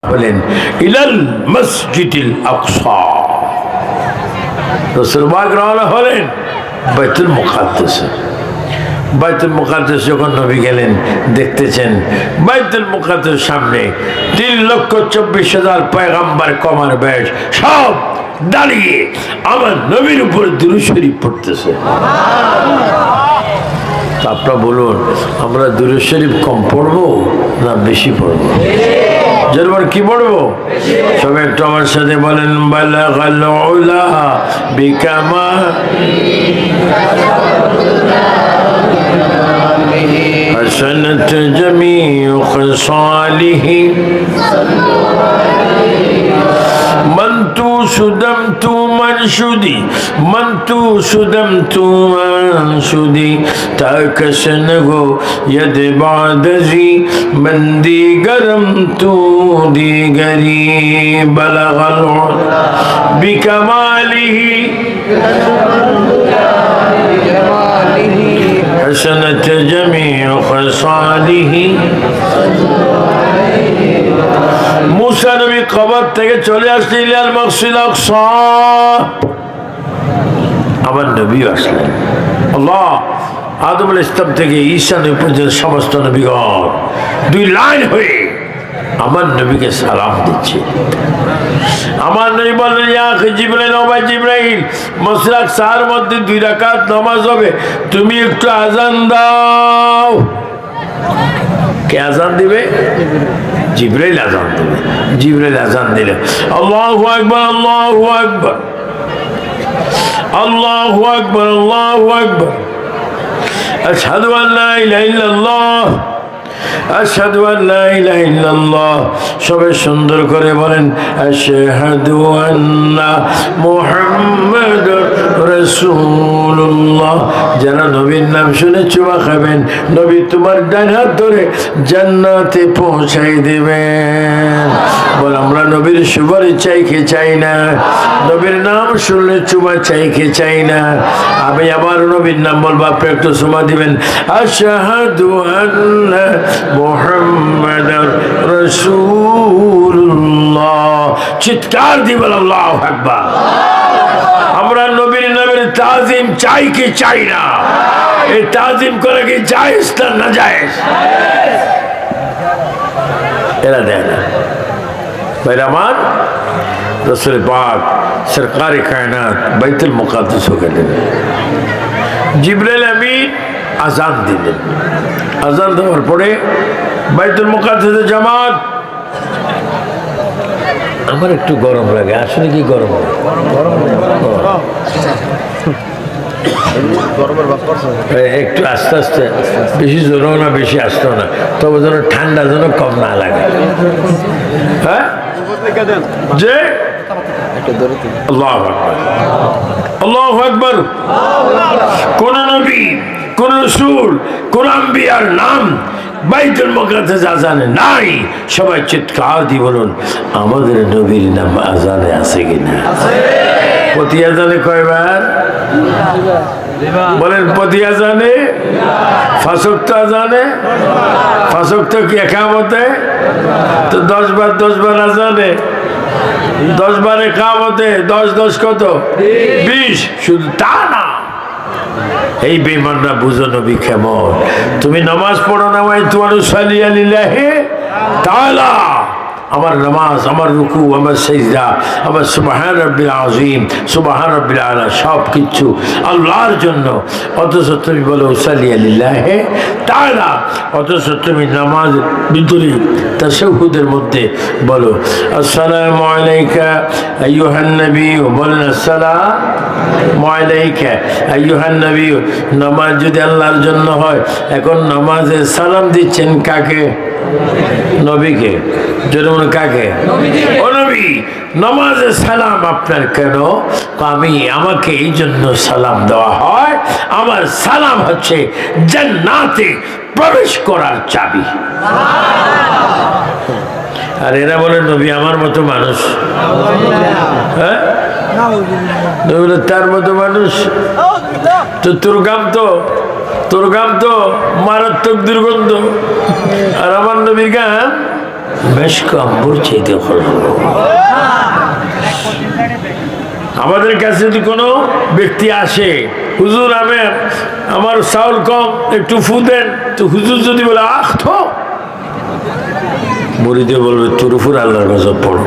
বলেন ইলাল মসজিদিল আকসা। রাসূল পাক রওনা হলেন বাইতুল মুকাদ্দাসে। বাইতুল মুকাদ্দাস যখন নবী গেলেন, দেখতেছেন বাইতুল মুকাদ্দাসের সামনে 3,24,000 পয়গম্বর কমার বেশ সব দাঁড়িয়ে আমার নবীর উপর দুরূদ শরীফ পড়তেছে। আপনারা বলুন, আমরা দুরূদ শরীফ কম পড়বো না বেশি পড়বো? যেরবার কি পড়বো? সবাই একটু আমার সাথে বলেন বালাগাল উলা বিকামাল হাসানাত জামিউ খিসালিহি منتو سدمتو منشودي منتو سدمتو منشودي تاكسنغو يد بعدزي من دي گرمتو دي گري بلغ العلا بكماله حسنت جميع خصاله মুসা নবী কবর থেকে চলে আসলেন ইলাল মসজিদ আকসা। আমার নবী আসলেন। আল্লাহ আদম আলাইহিস সালাম থেকে ঈসা নবী পর্যন্ত সমস্ত নবীগণ দুই লাইন হয়ে আমার নবীকে সালাম দিচ্ছে। আমার নবী বললেন ইয়া জিবরাইল ও ভাই জিবরাইল, মসজিদ আকসার মধ্যে 2 রাকাত নামাজ হবে, তুমি একটু আজান দাও। কে আজান দিবে? জিবরাইল আজান দিবে। জিবরাইল আজান দিলে আল্লাহু আকবার আল্লাহু আকবার আল্লাহু আকবার আল্লাহু আকবার আশহাদু আন লা ইলাহা ইল্লাল্লাহ আশহাদু আন লা ইলাহা ইল্লাল্লাহ। সবাই সুন্দর করে বলেন আশহাদু আন্না মুহাম্মাদুর রাসূলুল্লাহ। যারা নবীর নাম শুনে চুমা খাবেন, নবী তোমার ডান হাত ধরে জান্নাতে পৌঁছাই দেবেন। বল আমরা নবীর সুপারিশ চাইকে চাই না, নবীর নাম শুনলে চুমা চাইকে চাই না। আমি আবার নবীর নাম বলবো, আপনি একটু চুমা দিবেন। আশহাদু আন্না মুহাম্মাদুর রাসূলুল্লাহ। চিৎকার দিবেন আল্লাহু আকবার। আমরা নবীর নামের তাজিম চাই কি চাই না? এই তাজিম করে কি জায়েজ না নাজায়েজ? এরা দেয় না। ভাইরা আমার, রাসূল পাক সরকারে কায়নাত বাইতুল মুকাদ্দাস গেলেন। জিবরাইল আমিন আজান দিলেন। আজান দেওয়ার পরে বাইতুল মুকাদ্দাসে জামাত। আমার একটু গরম লাগে, আসলে কি গরম? একটু আস্তে আস্তে, বেশি জোরেও না বেশি আসতেও না, তবে যেন ঠান্ডা যেন কম না লাগে। হ্যাঁ, যে আল্লাহু আকবার আল্লাহু আকবার। কোন নবী, কোন রাসূল, কোন আম্বিয়ার নাম বাইতুল মুকাদ্দাস আজানে নাই। সবাই চিৎকার দিয়ে বলুন আমাদের নবীর নাম আজানে আছে কিনা? প্রতি আজানে কয়বার বলেন? প্রতি আজানে 5 ওয়াক্ত আজানে 5 ওয়াক্ত কি একামতে? তো 10 বার 10 বার আজানে 10 বার একামতে 10 10 কত? 20। শুধু তা না, এই বেঈমানরা বুঝো নবী কেমন। তুমি নামাজ পড়ো না, ওয়াই তুয়ানু সাল্লি লিল্লাহি তাআলা। আমার নামাজ, আমার রুকু, আমার সিজদা, আমার সুবহান রাব্বিল আযীম, সুবহান রাব্বিল আলা সব কিছু আল্লাহর জন্য। অথচ তুমি বলো সাল্লি লিল্লাহি তাআলা, অথচ তুমি নামাজ ভিতরে তাশাহুদের মধ্যে বলো আসসালামু আলাইকা আইয়ুহান নবী, বলেন আসসালামু আলাইকা আইয়ুহান নবী। নামাজ যদি আল্লাহর জন্য হয়, এখন নামাজে সালাম দিচ্ছেন কাকে? নবীকে। যেমন কাকে? ও নবী, নামাজে সালাম আপনার কেন? আমাকে এই জন্য সালাম দেওয়া হয়, আমার সালাম হচ্ছে জান্নাতে প্রবেশ করার চাবি। আর এরা বলে নবী আমার মতো মানুষ। হ্যাঁ, তার মতো মানুষ তো তোর গাম তো মারাত্মক দুর্গন্ধ। আর আমার নবীর গান মেশক আম্বুর চাইতে খুশবু। আমাদের কাছে যদি কোনো ব্যক্তি আসে, হুজুর আমার চাউল কম, একটু ফু দেন, তো হুজুর যদি বলে আখ থো, মুরিদে বলবে তোর উপর আল্লাহর গজব পড়ো,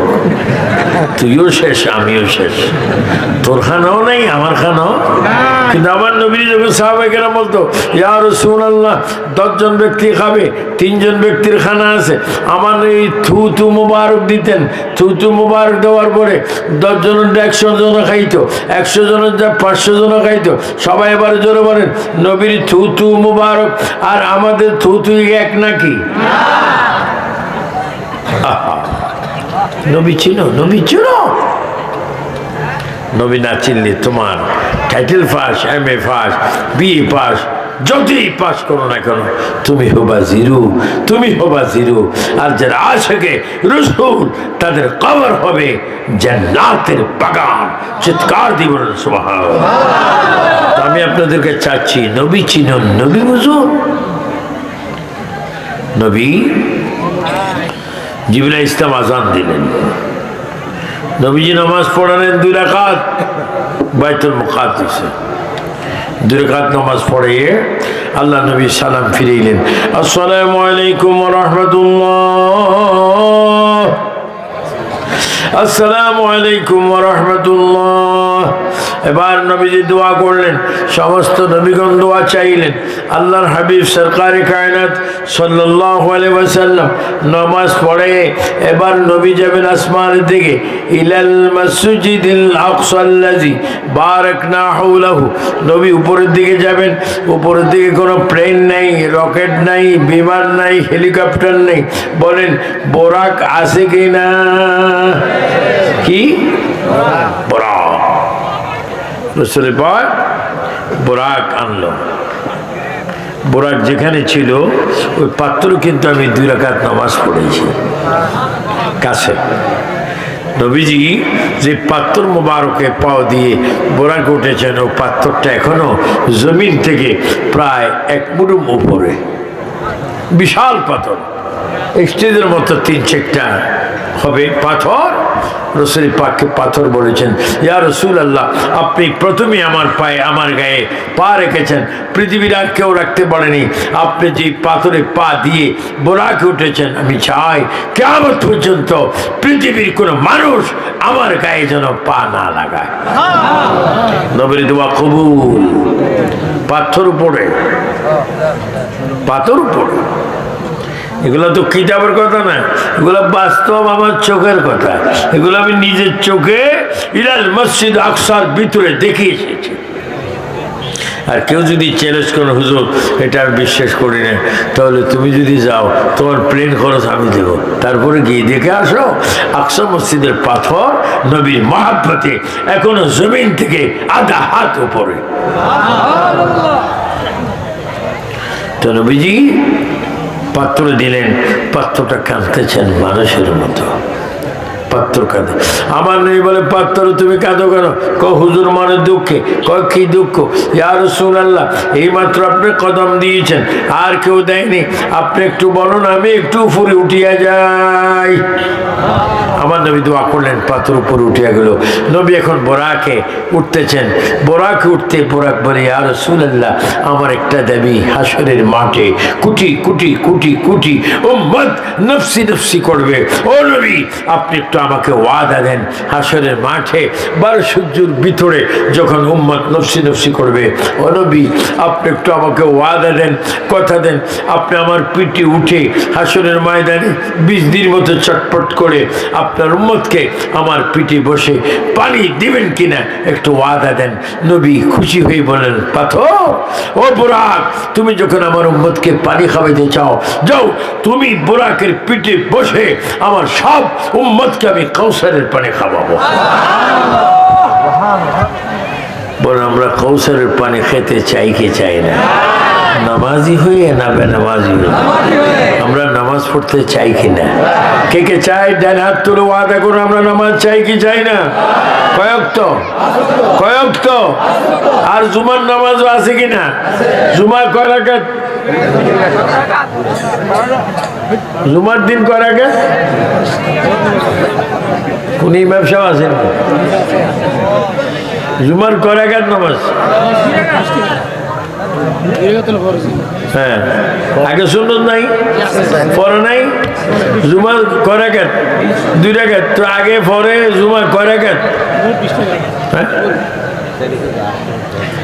তুইও শেষ আমিও শেষ, তোর খানাও নেই আমার খানাও। কিন্তু আমার নবী যখন সাহাবায়ে কেরাম বলতো ইয়া রাসূলুল্লাহ 10 জন ব্যক্তি খাবে, 3 জন ব্যক্তির খানা আছে, আমার এই থু মুবারক দিতেন। থু মুবারক দেওয়ার পরে 10 জনের 100 জন খাইতো, 100 জনের 500 জন খাইতো। সবাই এবার জোরে বলেন নবীর থু মুবারক আর আমাদের থু এক নাকি? নবী চিনো, নবী চিনো। নবী না চিনলে তোমার title pass, MA pass, BA pass, যতই পাস করো না কেন তুমি হবা জিরো, তুমি হবা জিরো। আর যারা আশিকে রাসূল তাদের কবর হবে জান্নাতের বাগান। চিৎকার দিয়ে বলুন সুবহানাল্লাহ। আমি আপনাদেরকে চাচ্ছি নবী চিনুন, নবী বুঝুন। নবী জিবরাইল আলাইহিস সালাম আযান দিলেন, নবীজি নামাজ পড়ালেন 2 রাকাত বাইতুল মুকাদ্দাসে। 2 রাকাত নামাজ পড়িয়ে আল্লাহ নবী সালাম ফিরাইলেন, আসসালামু আলাইকুম ওয়া রাহমাতুল্লাহ, আসসালামু আলাইকুম ওয়া রাহমাতুল্লাহ। এবার নবীজি দোয়া করলেন, সমস্ত নবীগণ দোয়া চাইলেন। আল্লাহর হাবিব সরকারে কায়নাত সাল্লাল্লাহু আলাইহি ওয়াসাল্লাম নামাজ পড়ে এবার নবী যাবেন আসমানের দিকে, ইলাল মসজিদিল আকসা আল্লাযী বারাকনা হাওলাহু। নবী উপরের দিকে যাবেন, উপরের দিকে কোনো প্লেন নাই, রকেট নাই, বিমান নাই, হেলিকপ্টার নেই। বলেন বোরাক আছে কিনা? কি বোরাক? রাসূল পাক বোরাক আনলো। বোরাক যেখানে ছিল ওই পাত্র কিন্তু আমি 2 রাকাত নামাজ পড়েছি কাছে। নবীজি যে পাত্র মোবারকে পাও দিয়ে বোরাক উঠেছেন, ও পাত্রটা এখনো জমিন থেকে প্রায় 1 মুঠো উপরে, বিশাল পাথর, স্টেজের মতো 3-4টা হবে পাথর। রাসূল পাককে পাথর বলেছেন, ইয়া রাসূলুল্লাহ আপনি প্রথমে আমার পায়ে, আমার গায়ে পা রেখেছেন, পৃথিবীর আর কেউ রাখতে পারেনি। আপনি যে পাথরে পা দিয়ে বোরাকে উঠেছেন, আমি চাই কিয়ামত পর্যন্ত পৃথিবীর কোনো মানুষ আমার গায়ে যেন পা না লাগায়। নবীর দোয়া কবুল। পাথর উপরে, পাথর উপরে, এগুলো তো কিতাবের কথা না, এগুলো বাস্তব আমার চোখের কথা। এগুলো আমি নিজের চোখে ইলাল মসজিদ আকসার ভিতরে দেখে এসেছি। আর কেউ যদি চ্যালেঞ্জ করে হুজুর এটা আমি বিশ্বাস করি না, তাহলে তুমি যদি যাও তোমার প্লেন খরচ আমি দেব, তারপরে গিয়ে দেখে আসো আকসা মসজিদের পাথর নবীর মহাব্বতে এখনো জমিন থেকে আধা হাত উপরে। তো নবীজি পাত্র দিলেন, পাত্রটা কাঁদতেছেন মানুষের মতো, পাত্র কাঁদে। আমার নেই বলে পাত্র তুমি কাঁদো কেন? হুজুর মানে দুঃখে। কি দুঃখ? ইয়া রাসূলুল্লাহ এই মাত্র আপনি কদম দিয়েছেন, আর কেউ দেয়নি, আপনি একটু বলুন আমি একটু উপরে উঠিয়া যাই। আমার নবী দোয়া করলেন, পাথর উপরে উঠিয়া গেল। নবী এখন বোরাকে উঠতেছেন, বোরাকে উঠতে বোরাক বলে, ইয়া রাসূলুল্লাহ আমার একটা দাবি, হাসরের মাঠে কোটি কোটি কোটি কোটি উম্মত নফসি নফসি করবে। ও নবী আপনি একটু আমাকে ওয়াদা দেন, হাসরের মাঠে 12 সূর্যের ভিতরে যখন উম্মত নফসি নফসি করবে, ও নবী আপনি একটু আমাকে ওয়াদা দেন, কথা দেন, আপনি আমার পিঠে উঠে হাসরের ময়দানে 20 দিন মতো চটপট করে আপনার উম্মতকে আমার পিঠে বসে পানি দিবেন কিনা একটু ওয়াদা দেন। নবী খুশি হয়ে বলেন, পাথর ও বোরাক তুমি যখন আমার উম্মতকে পানি খাওয়াইতে চাও, যাও তুমি বোরাকের পিঠে বসে আমার সব উম্মতকে আমি কাউসারের পানি খাওয়াবো। বলে আমরা কাউসারের পানি খেতে চাই কি চাই না? নামাজি হয়ে না বেনামাজি হয়ে? আমরা নামাজ নামাজ পড়তে চাই কিনা? কে কে চাই? ডান হাত তুলে ওয়াদা করে আমরা নামাজ চাই কি চাই না? কয়েক তো আর জুমার নামাজও আছে কিনা? জুমা কয় রাকাত? জুমার দিন কয় রাকাত? কোন ইমাম সাহেব আছেন? জুমার কয় রাকাত নামাজ? হ্যাঁ, আগে সুন্নত নাই, পরে নাই। জুমার কয় রাকাত? 2 রাকাত। তো আগে পরে জুমার কয় রাকাত? হ্যাঁ,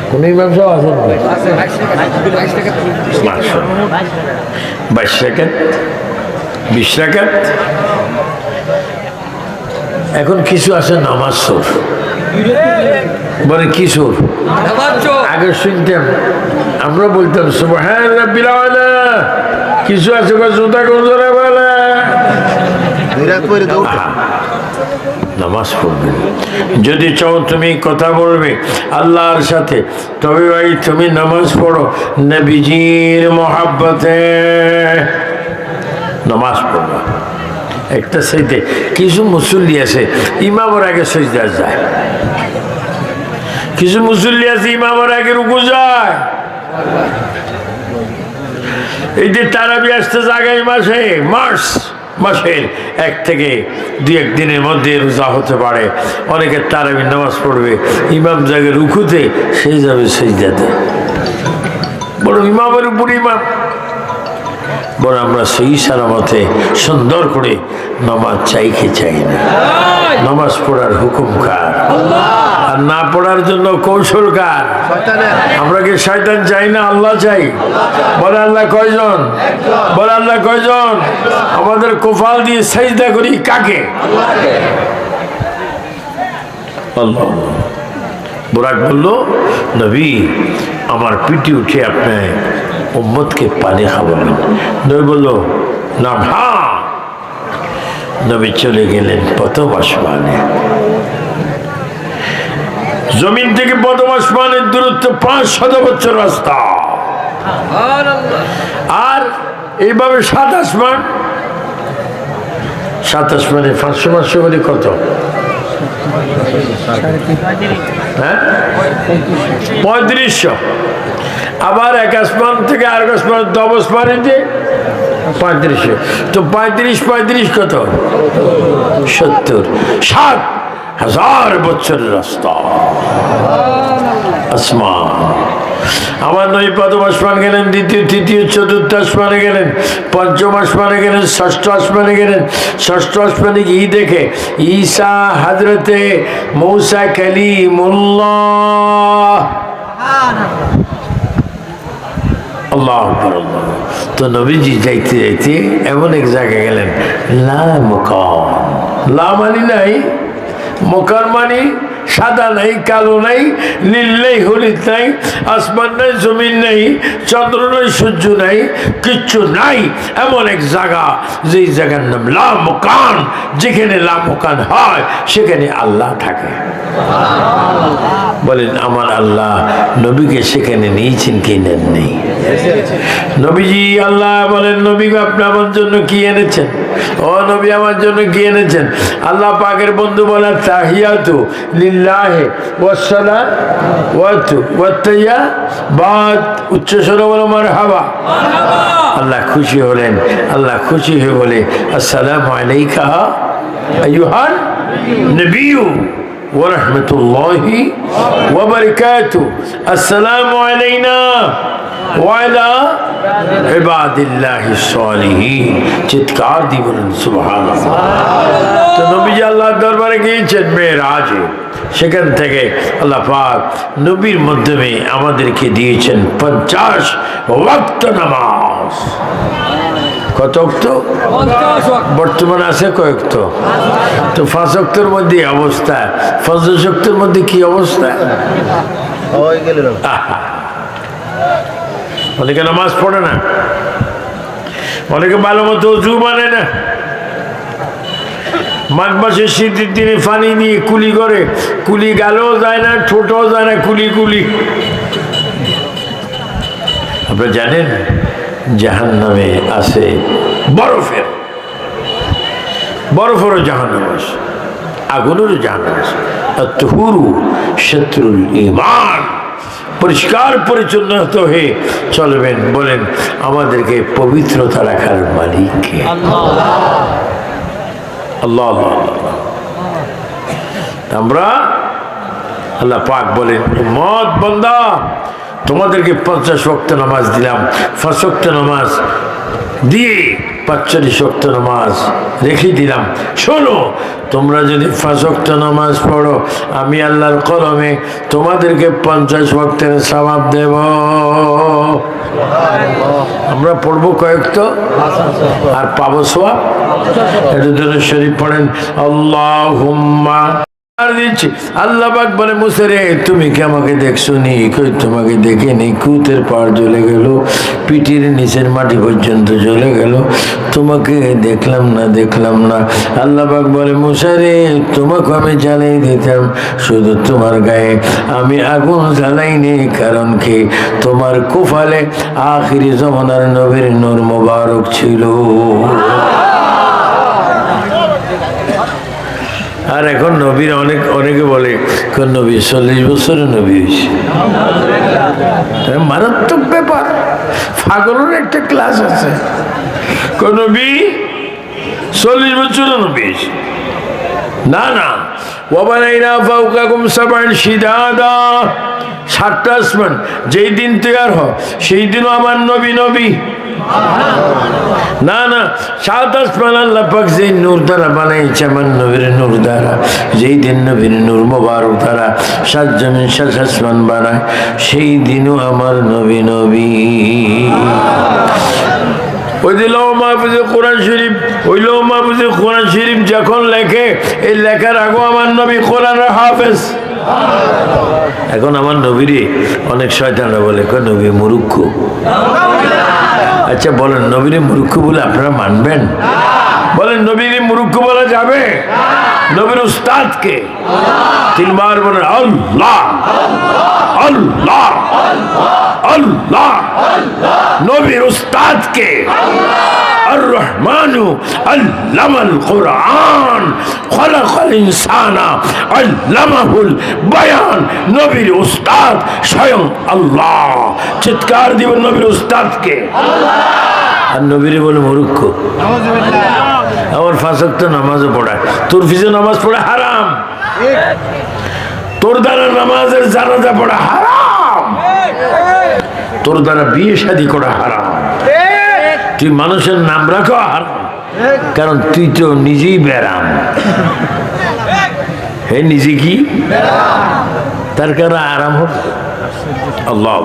কোন ইমাম সাহেব আছেন? 22 রাকাত, 20 রাকাত। এখন কিছু আছে নামাজ চোর, বলে কিশোর। আগে শুনতাম, আমরা বলতাম সুবহান রাব্বিল আলা, কিছু আছে জুতা গজরে বলে নামাজ পড়বে। যদি চাও তুমি কথা বলবে আল্লাহর সাথে, তবে ভাই তুমি নামাজ পড়ো নবীজির মহাব্বতে নামাজ পড়ো। একটা সাইডে কিছু মুসল্লি আছে ইমামের আগে সিজদা যায়, কিছু মুসল্লি আছে ইমামের আগে রুকু যায়। এই যে তারাবি আসতেছে আগামী মাসের 1 থেকে 2-1 দিনের মধ্যে রোজা হতে পারে। অনেকে তারাবি নামাজ পড়বে, ইমাম যাবে রুকুতে, সেই যাবে সিজদাতে। বড় ইমামের উপর ইমাম। বড় আমরা সেই সালামতে সুন্দর করে নামাজ চাই কি চাই না? নামাজ পড়ার হুকুম কার? আর না পড়ার জন্য কৌশল কার? আমরা কি শয়তান চাই না আল্লাহ চাই? বলে আল্লাহ কয়জন? বলে আল্লাহ কয়জন? আমাদের কোফাল দিয়ে সাজদা করি কাকে? আল্লাহ। বুরাক বলল, নবী আমার পিঠে উঠে আপনি উম্মতকে পানি খাওয়াবেন। নবী বলল না। হ্যাঁ, নবী চলে গেলেন প্রথম আসমানে। জমিন থেকে প্রথম আসমানের দূরত্ব 500 বছর রাস্তা। আর এইভাবে 7 আসমান, 7 আসমানে 500 বলে কত? হ্যাঁ, 3500। আবার 1 আসমান থেকে আরেক আসমান 10 আসমানে যে 3500। তো 35 কত? 70। 7,000 বছরের রাস্তা আসমান। আমার নবী প্রথম আসমান গেলেন, দ্বিতীয়, তৃতীয়, চতুর্থ আসমানে গেলেন, পঞ্চম আসমানে গেলেন, ষষ্ঠ আসমানে গেলেন। ষষ্ঠ আসমানে গিয়ে দেখে ঈসা হযরতে মূসা কালিমুল্লাহ। আল্লাহু আকবার। তো নবীজি যাইতে যাইতে এমন এক জায়গায় গেলেন, লা মুকান। লা মানি নাই, মুকান মানি সাদা নাই, কালো নাই, নীল নেই, হলুদ নাই, আসমান নাই, জমিন নেই, চন্দ্র নাই, সূর্য নাই, কিচ্ছু নাই। এমন এক জায়গা, যেই জায়গার নাম লা মুকান। যেখানে লা মুকান হয় সেখানে আল্লাহ থাকে। বলেন আমার আল্লাহ নবীকে সেখানে নিয়েছেন কি নেন নেই? নবীজি আল্লাহ বলেন, নবী আপনি আমার জন্য কি এনেছেন? ও নবী আমার জন্য কি এনেছেন? আল্লাহ পাকের বন্ধু বলেন তাহিয়াতু লিল্লাহি ওয়াস সালাওয়াতু ওয়াত তাইয়্যিবাত। উচ্চ স্বরে বলো মারহাবা। আল্লাহ খুশি হলেন। আল্লাহ খুশি হয়ে বলে আসসালামু আলাইকা আইয়ুহান নবিয়্যু ওয়া রাহমাতুল্লাহি ওয়া বারাকাতুহু। আসসালামু আলাইনা ওয়া আলা ইবাদিল্লাহিস সালিহিন। চিৎকার দিয়ে বলেন সুবহানাল্লাহ। তো নবীজি আল্লাহর দরবারে গিয়েছেন মেরাজে। সেখান থেকে আল্লাহ পাক নবীর মাধ্যমে আমাদেরকে দিয়েছেন 50 ওয়াক্ত নামাজ। কত ওয়াক্ত? বর্তমানে আছে কয়েকত? তো 5 ওয়াক্তের মধ্যে অবস্থা, 50 ওয়াক্তের মধ্যে কি অবস্থা? অনেকে নামাজ পড়ে না, অনেকে ভালো মতো উজু মানে না। মাঘ মাসের শীতের দিনে পানি নিয়ে কুলি করে, কুলি গালেও যায় না, ঠোঁটও যায় না, কুলি কুলি। আপনারা জানেন জাহান্নামে আছে বরফেরও জাহান্নাম আছে, আগুনেরও জাহান্নাম আছে। আত-তুহুরু শত্রুল ঈমান, পরিষ্কার পরিচ্ছন্ন হয়ে চলবেন। বলেন আমাদেরকে পবিত্রতা রাখার মালিক কে? আল্লাহ। আমরা আল্লাহ পাক বলেন উম্মত বান্দা তোমাদেরকে 50 ওয়াক্ত নামাজ দিলাম, 5 ওয়াক্ত নামাজ দিয়ে 45 ওয়াক্ত নামাজ রেখে দিলাম। শোনো, তোমরা যদি 5 ওয়াক্ত নামাজ পড়ো আমি আল্লাহর কলমে তোমাদেরকে 50 ওয়াক্তের সওয়াব দেব। আমরা পড়বো কয়েকত আর পাবো সওয়াব। এটা জন্য শরীফ পড়েন আল্লাহুম্মা। আল্লাহ পাক বলে মুসা রে তুমি কি আমাকে দেখছো নি? কই তোমাকে দেখে নি। কুতের পাড় জ্বলে গেল, পিঠির নিচের মাটি পর্যন্ত জ্বলে গেল, তোমাকে দেখলাম না। আল্লাহ পাক বলে মুসা রে তোমাকে আমি জ্বালাই দিতাম, শুধু তোমার গায়ে আমি আগুন জ্বালাইনি। কারণ কি তোমার কুফালে আখিরি জমানার নবীর নূর মোবারক ছিল। আর এখন নবীর অনেকে বলে নবী 40 বছরের নবী হয়েছে। মারাত্মক ব্যাপার, পাগলের একটা ক্লাস আছে। নবী 40 বছরের নবী হয়েছে। না ওয়াবানাইনা ফাওকাকুম সাবআন শিদাদা, 7টা আসমান যেই দিন তৈরি হয় সেই দিনও আমার নবী। না 7 আসমান আল্লাহ পাক যেই নূর দ্বারা বানাইছে আমার নবীর নূর দ্বারা, যেই দিন নবীর নূর মোবারক দ্বারা 7 জমিন 7 আসমান বানায় সেই দিনও আমার নবী। ওই যে লৌহ মাহফুজে কোরআন শরীফ, ওই লৌহ মাহফুজে কোরআন শরীফ যখন লেখে এই লেখার আগেও আমার নবী কোরআনের হাফেজ। এখন আমার নবীরে অনেক শয়তানরা বলে নবী মূর্খ। আচ্ছা বলেন নবীরে মূর্খ বলে আপনারা মানবেন? বলেন নবীরে মূর্খ বলা যাবে? নবীর উস্তাদকে 3 বার বলেন আল্লাহ আল্লাহ আল্লাহ। নবীর উস্তাদকে আর রহমানু আল্লামাল কুরআন খলাকাল ইনসানা আল্লামাহুল বায়ান। নবীর উস্তাদ স্বয়ং আল্লাহ। চিৎকার দিবেন নবীর উস্তাদকে। আর নবীরে বলে মূর্খ। আমার 5 ওয়াক্ত নামাজও পড়ায়, তোর পিছে নামাজ পড়া হারাম। তোর দ্বারা নামাজের জানাজা পড়া হারাম, তোর দ্বারা বিয়ে শাদী করা হারাম, তুই মানুষের নাম রাখো হারাম, কারণ তুই তো নিজেই বেরাম। হে নিজে কি তার কারণে আরাম হবে। আল্লাহ,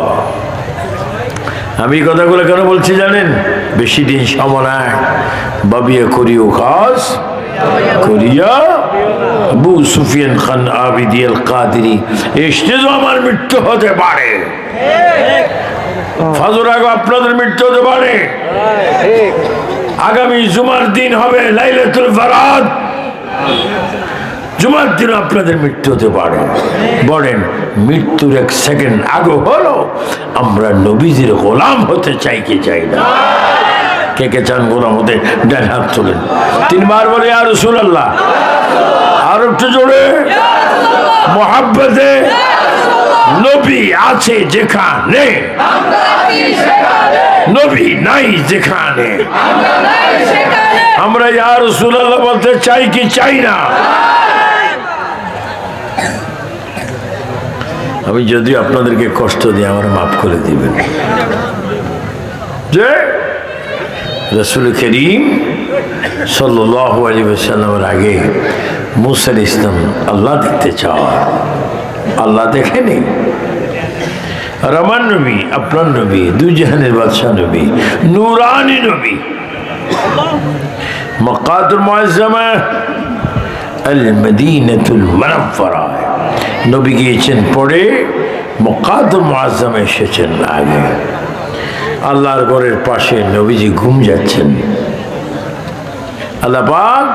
আমি কথাগুলো কেন বলছি জানেন? বেশি দিন সময় বাবিয়া করিও খাস করিয়া আবু সুফিয়ান খান আবিদি আল কাদেরি এসে তো আমার মৃত্যু হতে পারে। ফজর আগে আপনাদের মৃত্যু হতে পারে। আগামী জুমার দিন হবে লাইলাতুল বারাত, জুমার দিন আপনাদের মৃত্যু হতে পারে। বলেন মৃত্যুর 1 সেকেন্ড আগে হলো আমরা নবীজির গোলাম হতে চাই কি চাই না? কে চান গোলাম হতে? ডান হাত তোলেন। 3 বার বলে ইয়া রাসূলুল্লাহ। আর একটু জোরে মোহাব্বতে। নবী আছে যেখানে, নবী নাই যেখানে, আমরা ইয়া রাসূলুল্লাহ বলতে চাই কি চাই না? আমি যদি আপনাদেরকে কষ্ট দিই আমার মাফ করে দিবেন। যে রাসূল করিম সাল্লাল্লাহু আলাইহি ওয়াসাল্লামের আগে মুসা আলাইহিস সালাম আল্লাহ দেখতে চাওয়া, আল্লাহ দেখেনি। আর আমার নবী আপনার নবী 2 জাহানের বাদশাহ নবী, নূরানি নবী, মাকাতুল মুআজ্জামা আল মদিনাতুল মুনাফফারা নবী গিয়েছেন পরে, মাকাতুল মুআজ্জামা এসেছেন আগে। আল্লাহর ঘরের পাশে নবীজি ঘুম যাচ্ছেন। আল্লাহ পাক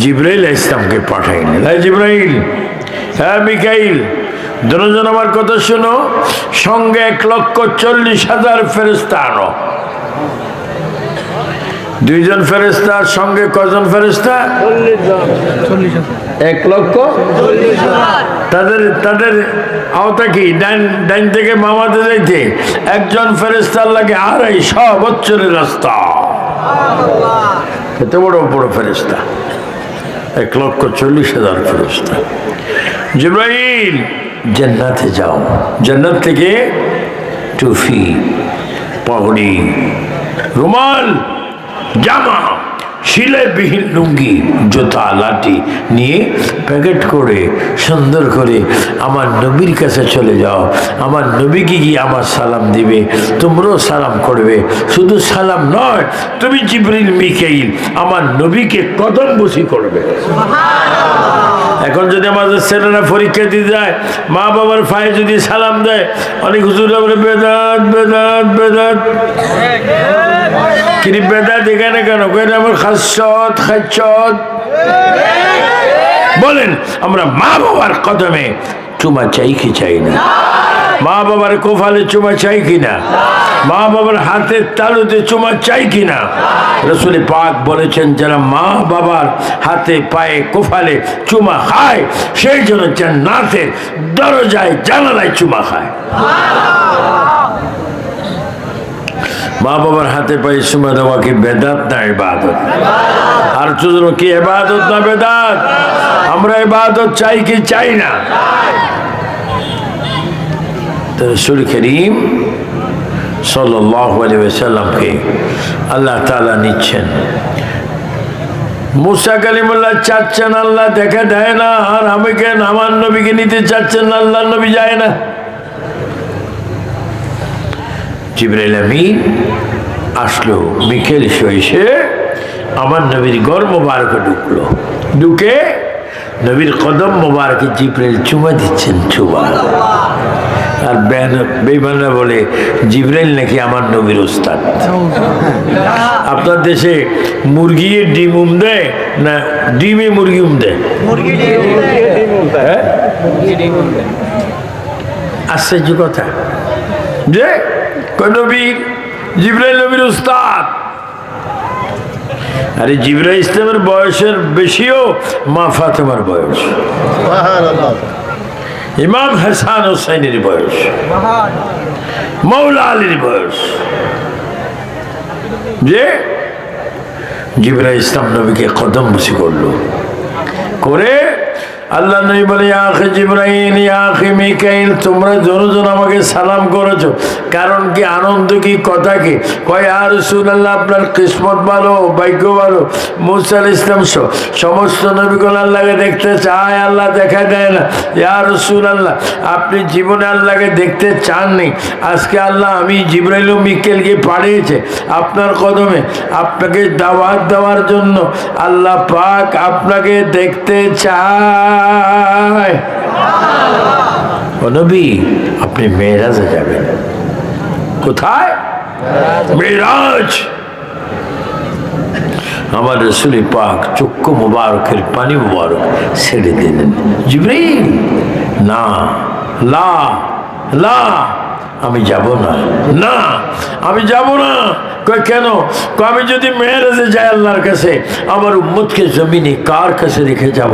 জিবরাইল আলাইহিস সালামকে পাঠাইলেন। হে জিবরাইল, হ্যাঁ মিকাইল, দুজন আমার কথা শোনো, সঙ্গে 1,40,000 ফেরেশতা আনো। দুইজন ফেরেশতার সঙ্গে কজন ফেরেশতা? 1,40,000। তাদের আওতা কি? ডাইন থেকে মামাতে যাইতে একজন ফেরেশতার লাগে 250 বছরের রাস্তা। এত বড় বড় ফেরেশতা, 1,40,000 ফেরেশতা। জিবরাইল, জান্নাতে যাও। জান্নাত থেকে টুফি, পাগড়ি, রুমাল, জামা, শিলাইবিহীন লুঙ্গি, জুতা, লাঠি নিয়ে প্যাকেট করে সুন্দর করে আমার নবীর কাছে চলে যাও। আমার নবীকে গিয়ে আমার সালাম দিবে, তোমরাও সালাম করবে। শুধু সালাম নয়, তুমি জিবরিল মিকাইল আমার নবীকে কদম বসি করবে। এখন যদি আমাদের ছেলেরা পরীক্ষা দিতে যায়, মা বাবার পায়ে যদি সালাম দেয়, অনেক হুজুর আমরা বেদাত বেদাত বেদাত। কিন্তু বেদাত এখানে কেন? আমার খাসত খাচ্ছত। বলেন, আমরা মা বাবার কদমে চুমা চাই কি চাই না? মা বাবার কোফালে চুমা চাই কিনা? মা বাবার হাতের তালুতে চুমা চাই কিনা? রাসূল পাক বলেছেন, যারা মা বাবার হাতে পায়ে কোফালে চুমা খায় সেই জন্য জান্নাতের দরজায় জানালায় চুমা খায়। মা বাবার হাতে পায়ে চুমা দেওয়া কি বেদাত না ইবাদত? আর শুধু কি ইবাদত না বেদাত? আমরা ইবাদত চাই কি চাই না? রাসূল করিম সাল্লাল্লাহু আলাইহি ওয়াসাল্লামকে আল্লাহ তাআলা নিচ্ছেন। মুসা কালিমুল্লাহ চাচ্ছেন, আল্লাহ দেখা দেয় না। আর আমাকে আমার নবীকে নিতে চাচ্ছেন, আল্লাহর নবী যায় না। জিবরাইল আমিন আসলো, মিকেল এসে আমার নবীর গর মোবারকে ঢুকলো। ঢুকে নবীর কদম মোবারকে জিবরাইল চুমা দিচ্ছেন, চুমা। আর বেঈমানরা বলে জিবরাইল নাকি আমার নবীর উস্তাদ। আপনার দেশে মুরগি ডিম দেয় না ডিমে মুরগি দেয়? আশ্চর্য কথা যে নবীর জিবরাইল নবীর উস্তাদ। আরে জিবরাইল ইসলামের বয়সের বেশিও মা ফাতেমার বয়স, ইমাম হাসান হুসাইনের বয়স, মৌলা আলীর বয়স। যে জিবরাইল ইসলাম নবীকে কদম বসি করলো, করে আল্লাহ নবী বলে, ইয়া আখি জিবরাইল, ইয়া আখি মিকাইল, তোমরা জনজন আমাকে সালাম করেছো, কারণ কি, আনন্দ কি, কথা কি? কয়, ইয়া রাসূলুল্লাহ, আপনার কিসমত ভালো, ভাগ্য ভালো। মুসা আলাইহিস সালাম সমস্ত নবীগণ আল্লাহকে দেখতে চায়, আল্লাহ দেখা দেয় না। ইয়া রাসূলুল্লাহ, আপনি জীবনে আল্লাহকে দেখতে চাননি, আজকে আল্লাহ আমি জিবরাইল ও মিকাইলকে পাঠিয়েছে আপনার কদমে, আপনাকে দাওয়াত দেওয়ার জন্য। আল্লাহ পাক আপনাকে দেখতে চায়। ও নবী, আপনি মেরাজে যাবেন। কোথায়? মেরাজ। আমার রাসূল পাক চক্ষু মুবারকের পানি মুবারক ছেড়ে দিলেন। জিবরাইল, না, লা লা, আমি যাব না, না আমি যাব না। কেন? আমি যদি মেরাজে যাই আল্লাহর কাছে, আমার উম্মতকে জমিনে কার কাছে রেখে যাব?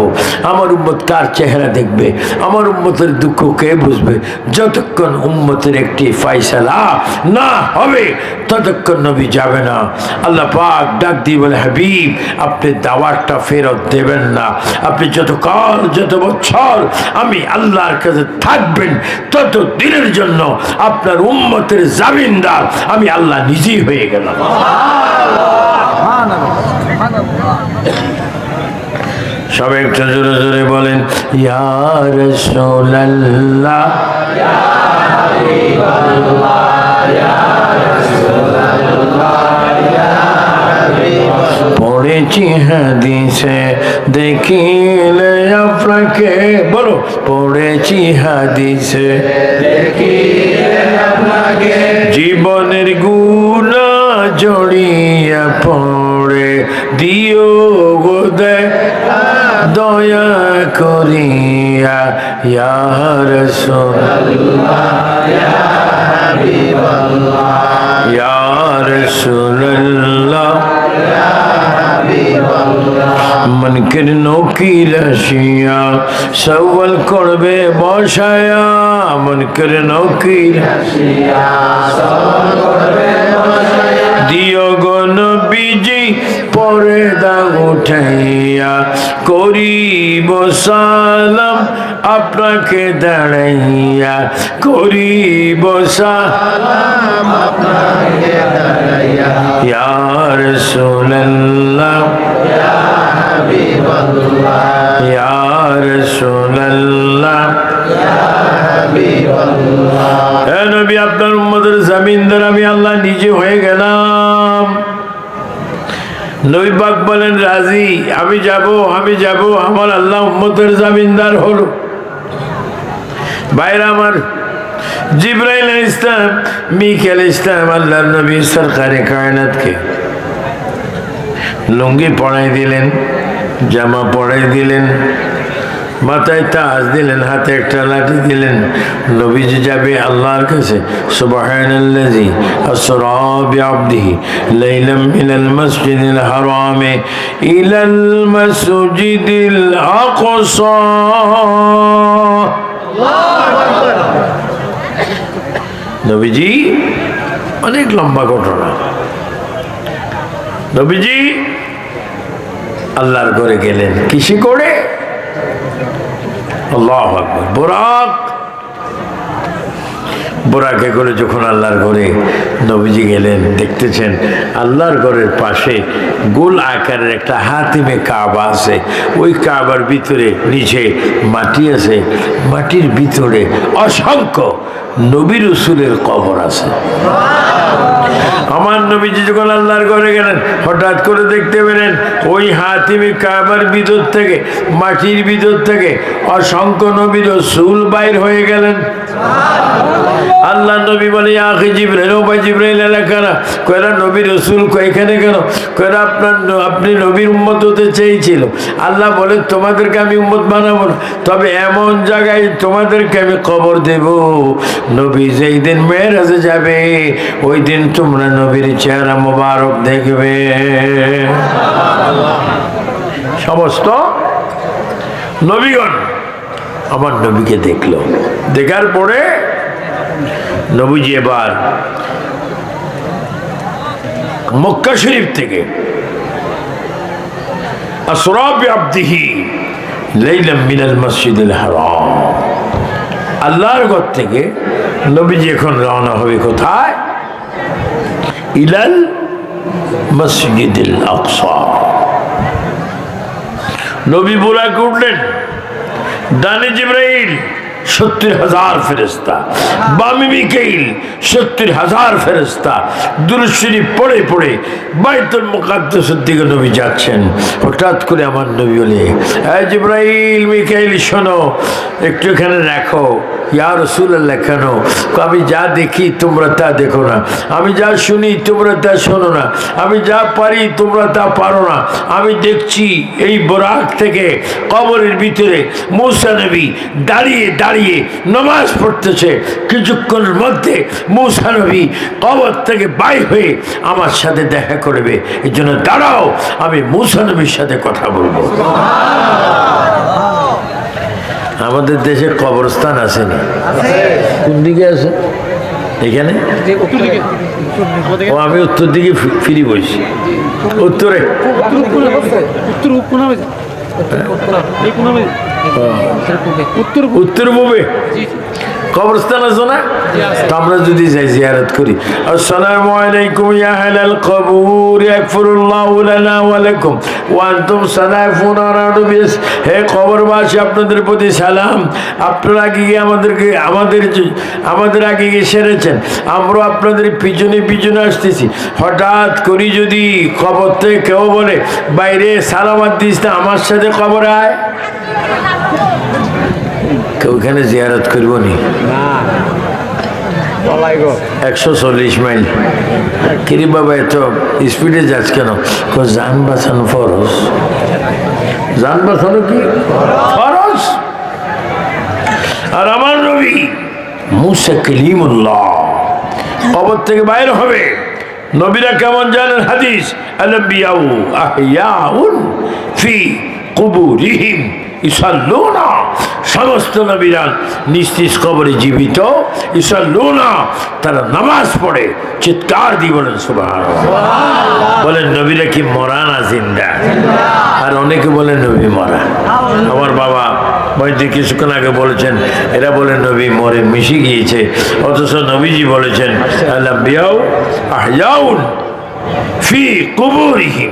আমার উম্মত কার চেহারা দেখবে? আমার উম্মতের দুঃখ কে বুঝবে? যতক্ষণ উম্মতের একটি ফয়সালা না হবে ততক্ষণ নবী যাবে না। আল্লাহ পাক ডাক দিয়ে বলে, হাবিব, আপনি দাওয়াতটা ফেরত দেবেন না। আপনি যত কাল, যত বছর আমি আল্লাহর কাছে থাকবেন, তত দিনের জন্য আপনার উম্মতের জামিনদার আমি আল্লাহ নিজেই হয়ে গেলাম। সবাই একটু জোরে জোরে বলেন, ইয়া রাসূলুল্লাহ, ইয়া হাবিবাল্লাহ, ইয়া রাসূলুল্লাহ, ইয়া হাবিবাল্লাহ। পড়েছি হাদিসে দেখিলে আপনাকে, বলো, পড়েছি হাদিসে দেখিলে আপনাকে, জীবনের গুনাহ জড়িয়া পড়ে দিও গো দেখা দয়া করিয়া, ইয়া রাসূলুল্লাহ, ইয়া হাবিবাল্লাহ, ইয়া রাসূলুল্লাহ, মনকের নৌকির আসিয়া সওয়াল করবে বসায়া, মনকের নৌকির দিও গো নবীজি পরে দাগ উঠাইয়া, করিব সালাম আপনাকে দাঁড়াইয়া, করিব সালাম আপনাকে দাঁড়াইয়া, ইয়া রাসূলুল্লাহ ইয়া হাবিবাল্লাহ, ইয়া রাসূলুল্লাহ ইয়া হাবিবাল্লাহ। হে নবী, আপনার উম্মতের জামিনদার আমি আল্লাহ নিজে হয়ে গেলাম। নবী পাক বলেন রাজি, আমি যাব, আমি যাব, আমার আল্লাহ উম্মতের জামিনদার হলো। ভাইরা আমার, জিবরাইল আলাইহিস সালাম, মিকাইল আলাইহিস সালাম আল্লাহর নবী সরকারে কায়নাতকে লুঙ্গি পরাই দিলেন, জামা পরাই দিলেন, মাথায় তাজ দিলেন, হাতে একটা লাঠি দিলেন। নবীজি যাবে আল্লাহর কাছে। সুবহানাল্লাযী আসরা বিআবদিহি লাইলাম মিনাল মাসজিদিল হারামি ইলাল মাসজিদিল আকসা। আল্লাহু আকবার। নবীজি অনেক লম্বা ঘটনা। নবীজি আল্লাহর ঘরে গেলেন, কিসে করে? আল্লাহু আকবার। বোরাকে করে যখন আল্লাহর ঘরে নবীজি গেলেন, দেখতেছেন আল্লাহর ঘরের পাশে গোল আকারের একটা হাতিমে কাবা আছে। ওই কাবার ভিতরে নিচে মাটি আছে, মাটির ভিতরে অসংখ্য নবী রাসূলের কবর আছে। আমার নবীজি যখন আল্লাহর ঘরে গেলেন, হঠাৎ করে দেখতে পেলেন ওই হাতিমে কাবার ভিতর থেকে, মাটির ভিতর থেকে অসংখ্য নবী রাসূল বাইর হয়ে গেলেন। আল্লাহ নবী বলে, আখি জিবরাইল, ও ভাই জিবরাইল এলাকারা, কয়রা নবী রাসূল এখানে কেন? কয়রা আপনি নবীর উম্মত হতে চেয়েছিল। আল্লাহ বলে, তোমাদেরকে আমি উম্মত বানাবো না, তবে এমন জায়গায় তোমাদেরকে আমি কবর দেব, নবী যেই দিন মেরাজে যাবে ওই দিন তোমরা নবীর চেহারা মোবারক দেখবে। সমস্ত নবীগণ আমার নবীকে দেখলো। দেখার পরে নবীজি এবার মক্কা শরীফ থেকে আসরা বিআবদিহি লাইলাম মিনাল মাসজিদিল হারাম, আল্লাহর ঘর থেকে নবীজি এখন রওনা হবে কোথায়? ইলাল মসজিদিল আকসা। নবী বুরাকে উঠলেন, ডানে জিবরাইল 70,000 ফেরেশতা, বামে মিকাইল 70,000 ফেরেশতা দুরূদ শরীফ পড়ে পড়ে বাইতুল মুকাদ্দাসের দিকে নবী যাচ্ছেন। হঠাৎ করে আমার নবী বলে, এই জিবরাইল, মিকাইল, শোনো, একটু এখানে রাখো। ইয়া রাসূলুল্লাহ, কেন? আমি যা দেখি তোমরা তা দেখো না, আমি যা শুনি তোমরা তা শোনো না, আমি যা পারি তোমরা তা পারো না। আমি দেখছি এই বোরাক থেকে কবরের ভিতরে মূসা নবী দাঁড়িয়ে দাঁড়িয়ে নামাজ পড়তেছে। কিছুক্ষণের মধ্যে মূসা নবী কবর থেকে বাইর হয়ে আমার সাথে দেখা করবে, এই জন্য দাঁড়াও, আমি মূসা নবীর সাথে কথা বলবো। আমাদের দেশে কবরস্থান আছে না? কোন দিকে আছে? এখানে? ও, আমি উত্তর দিকে ফিরি বসি। উত্তরে উত্তর পূর্বে কবরস্থান আছে না? তো আমরা যদি যাই জিয়ারত করি, আসসালামু আলাইকুম ইয়া আহলাল কবুর ইয়াগফিরুল্লাহু লানা ওয়া লাকুম ওয়া আনতুম সালাফুন আরাবিস। হে কবরবাসী, আপনাদের প্রতি সালাম। আপনারা আগে গিয়ে আমাদের আগে গিয়ে সেরেছেন, আমরা আপনাদের পিছনে পিছনে আসতেছি। হঠাৎ করি যদি কবর থেকে কেউ বলে, বাইরে সালামাত দিস না, আমার সাথে কবরে আয়, ওখানে জিয়ারত করব নি? 140 মাইল। কিরে বাবা, এত স্পিডে যাচ্ছ কেন? যান বাঁচানো ফরজ। যান বাঁচানো কি ফরজ? আর আমার নবী মুসা কালিমুল্লাহ কবর থেকে বাইর হবে, নবীরা কেমন জানেন হাদিস, আল-আম্বিয়াউ আহইয়াউন ফি কুবুরিহিম ইসাল্লুনা, সমস্ত নবীরা নিজ নিজ কবরে জীবিত, ইসাল্লুনা তারা নামাজ পড়ে, চিৎকার দিয়ে বলেন সুবহানাল্লাহ। বলেন নবীরা কি মরা না জিন্দা? আর অনেকে বলেন নবী মরা। আমার বাবা বৈদ্য কিছুক্ষণ আগে বলেছেন এরা বলে নবী মরে মিশে গিয়েছে, অথচ নবীজি বলেছেন আল-আম্বিয়াউ আহইয়াউন ফি কুবুরিহিম,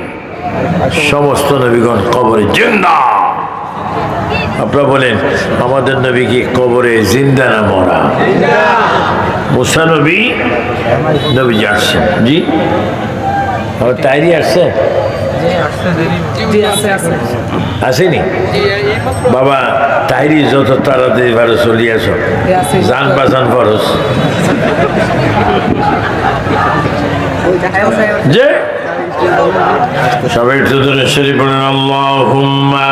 সমস্ত নবীগণ কবরে জিন্দা। আপনারা বলেন আমাদের নবী কি কবরে জিন্দা না মরা? মুসা নবী নবীজি আসছেন, জি আমার তাইরি আসছে, আসেনি? বাবা তাইরি যত তাড়াতাড়ি ভালো চলি আসো, জান বাঁচান ফরজ। যে সবাই একটু ধরে শরীফ বলেন আল্লাহুম্মা